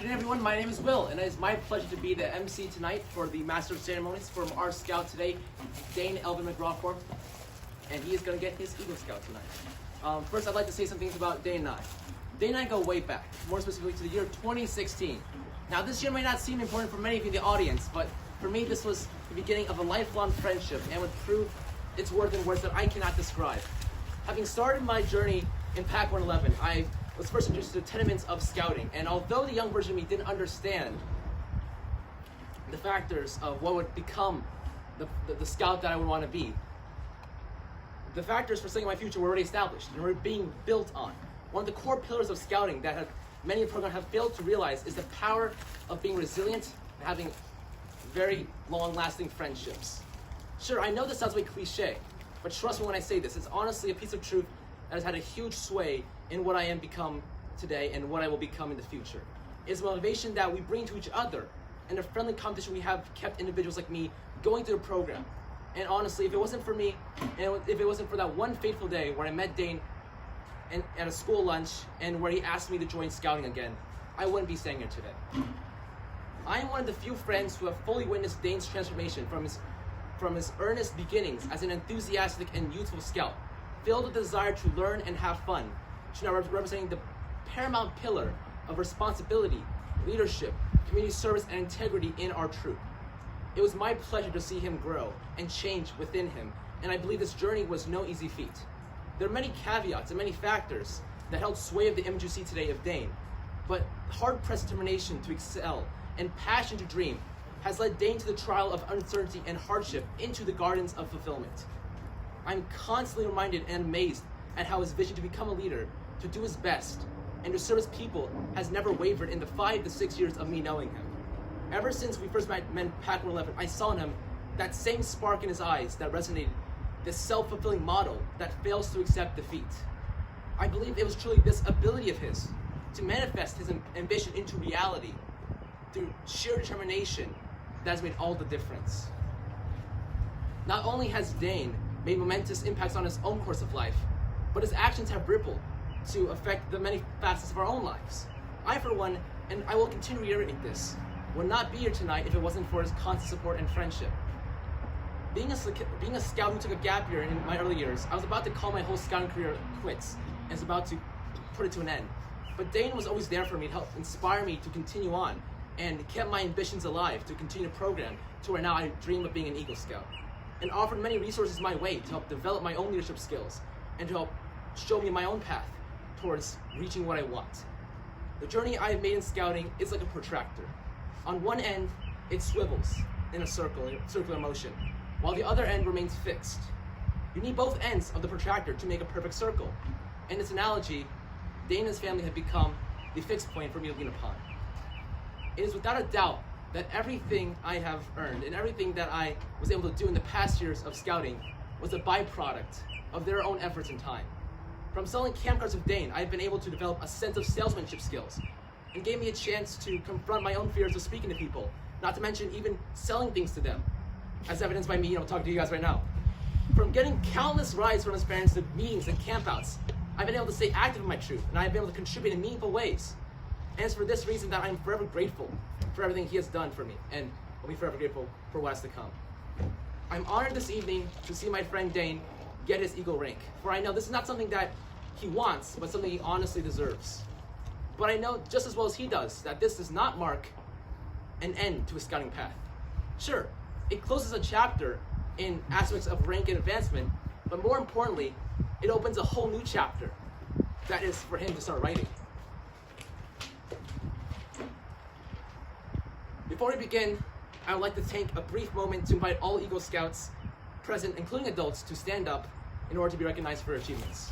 afternoon, everyone. My name is Will, and it is my pleasure to be the MC tonight for the Master of Ceremonies from our scout today, Dane Elvin McRawforth, and he is going to get his Eagle Scout tonight. First, I'd like to say some things about Dane and I. Dane and I go way back, more specifically to the year 2016. Now, this year may not seem important for many of you in the audience, but for me, this was the beginning of a lifelong friendship and would prove its worth in words that I cannot describe. Having started my journey in PAC 111, I was first introduced to the tenements of scouting, and although the young version of me didn't understand the factors of what would become the scout that I would want to be, the factors for setting my future were already established and were being built on. One of the core pillars of scouting that many of the program have failed to realize is the power of being resilient and having very long-lasting friendships. Sure, I know this sounds like cliche, but trust me when I say this, it's honestly a piece of truth that has had a huge sway in what I am become today and what I will become in the future. It's a motivation that we bring to each other and a friendly competition we have kept individuals like me going through the program. And honestly, if it wasn't for me, and if it wasn't for that one fateful day where I met Dane at a school lunch and where he asked me to join scouting again, I wouldn't be standing here today. I am one of the few friends who have fully witnessed Dane's transformation from his earnest beginnings as an enthusiastic and youthful scout, filled with desire to learn and have fun, to now representing the paramount pillar of responsibility, leadership, community service, and integrity in our troop. It was my pleasure to see him grow and change within him, and I believe this journey was no easy feat. There are many caveats and many factors that held sway of the image you see today of Dane, but hard-pressed determination to excel and passion to dream has led Dane to the trial of uncertainty and hardship into the gardens of fulfillment. I'm constantly reminded and amazed at how his vision to become a leader, to do his best, and to serve his people has never wavered in the 5 to 6 years of me knowing him. Ever since we first met in PAC 111, I saw in him that same spark in his eyes that resonated, this self-fulfilling model that fails to accept defeat. I believe it was truly this ability of his to manifest his ambition into reality through sheer determination that has made all the difference. Not only has Dane made momentous impacts on his own course of life, but his actions have rippled to affect the many facets of our own lives. I, for one, and I will continue to reiterate this, would not be here tonight if it wasn't for his constant support and friendship. Being a scout who took a gap year in my early years, I was about to call my whole scouting career quits and was about to put it to an end. But Dane was always there for me to help inspire me to continue on and kept my ambitions alive to continue the program to where now I dream of being an Eagle Scout, and offered many resources my way to help develop my own leadership skills and to help show me my own path towards reaching what I want. The journey I have made in scouting is like a protractor. On one end, it swivels in a circular motion, while the other end remains fixed. You need both ends of the protractor to make a perfect circle. In this analogy, Dane and his family have become the fixed point for me to lean upon. It is without a doubt that everything I have earned and everything that I was able to do in the past years of scouting was a byproduct of their own efforts and time. From selling camp cards with Dane, I've been able to develop a sense of salesmanship skills and gave me a chance to confront my own fears of speaking to people, not to mention even selling things to them, as evidenced by me, talking to you guys right now. From getting countless rides from his parents to meetings and campouts, I've been able to stay active in my troop, and I've been able to contribute in meaningful ways. And it's for this reason that I'm forever grateful for everything he has done for me, and will be forever grateful for what's to come. I'm honored this evening to see my friend Dane get his Eagle rank, for I know this is not something that he wants, but something he honestly deserves. But I know just as well as he does that this does not mark an end to his scouting path. Sure, it closes a chapter in aspects of rank and advancement, but more importantly, it opens a whole new chapter that is for him to start writing. Before we begin, I would like to take a brief moment to invite all Eagle Scouts present, including adults, to stand up in order to be recognized for their achievements.